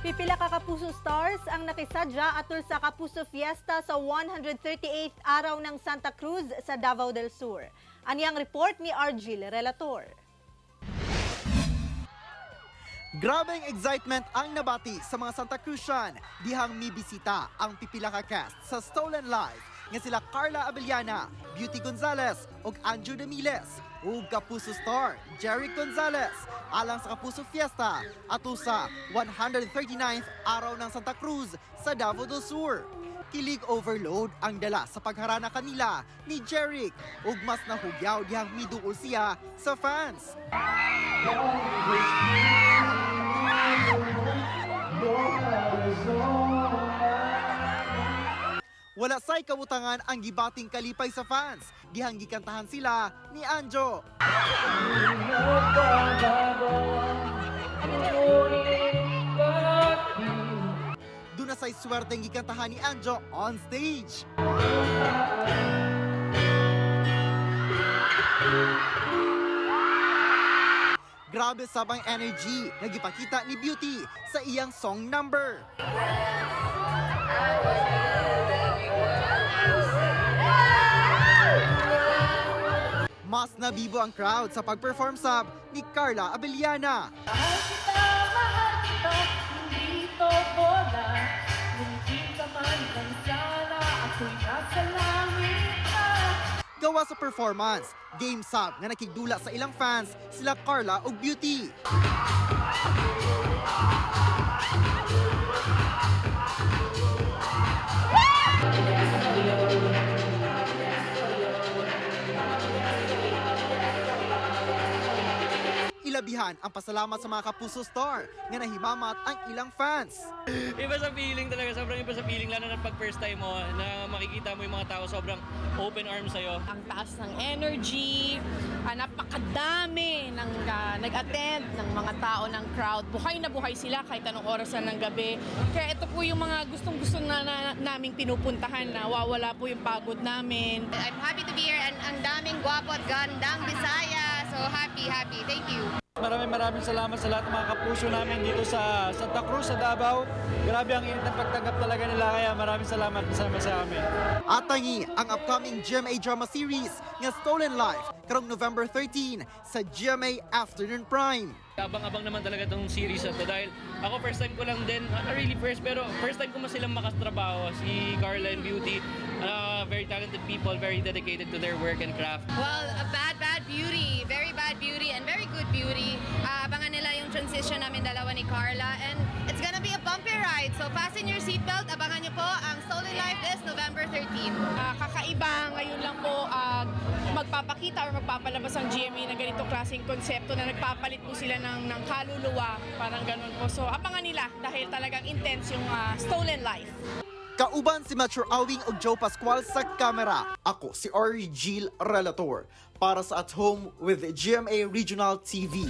Pipila ka Kapuso Stars ang nakisadya atol sa Kapuso Fiesta sa 138th araw ng Santa Cruz sa Davao del Sur. Aniyang report ni Argil Relator. Grabeng excitement ang nabati sa mga Santa Cruzian dihang mibisita ang pipila ka cast sa Stolen Live nga sila Carla Abellana, Beauty Gonzalez ug Anjo Demiles ug Kapuso Star Jeric Gonzalez alang sa Kapuso Fiesta ato sa 139th araw ng Santa Cruz sa Davao del Sur. Kilig overload ang dala sa pagharana kanila ni Jeric ug mas nahugyaw dihang miduol siya sa fans. Wala say kabutangan ang gibating kalipay sa fans. Dihang gikantahan sila ni Anjo. Doon na say swerteng gikantahan ni Anjo on stage. Grabe sabang energy na gipakita ni Beauty sa iyang song number. Mas nabibo ang crowd sa pag-perform sab ni Carla Abellana. Gawa sa performance, game sab nga nakigdula sa ilang fans sila Carla ug Beauty. Ilabihan ang pasalamat sa mga Kapuso Star nga nahimamat ang ilang fans. Iba sa feeling talaga, sobrang iba sa feeling, lalo na pag first time mo na makikita mo yung mga tao sobrang open arms sa'yo. Ang taas ng energy, napakadami ng nag-attend ng mga tao ng crowd. Buhay na buhay sila kahit anong orasan ng gabi. Kaya ito po yung mga gustong-gusto na naming pinupuntahan na wawala po yung pagod namin. I'm happy to be here and ang daming gwapo at gandang Bisaya. So happy. Thank you. Maraming salamat sa lahat ng mga kapuso namin dito sa Santa Cruz, sa Davao. Grabe ang init ng pagtanggap talaga nila, kaya maraming salamat sa amin. At tangi ang upcoming GMA drama series nga Stolen Life karong November 13 sa GMA Afternoon Prime. Abang-abang naman talaga itong series na to dahil ako first time ko lang din, pero first time ko mas silang makatrabaho, si Carla and Beauty. Very talented people, very dedicated to their work and craft. Well, a bad beauty, very bad beauty and very good beauty. Abangan nila yung transition namin dalawa ni Carla and it's gonna be a bumpy ride. So fasten your seatbelt, abangan niyo po ang Stolen Life this November 13. Kakaiba ngayon lang po magpapakita or magpapalabas ang GMA na ganitong klaseng konsepto na nagpapalit po sila ng kaluluwa, parang ganun po. So abangan nila dahil talagang intense yung Stolen Life. Kauban si Metro Awing ug Joe Pascual sa kamera. Ako si Argil Relator para sa At Home with GMA Regional TV.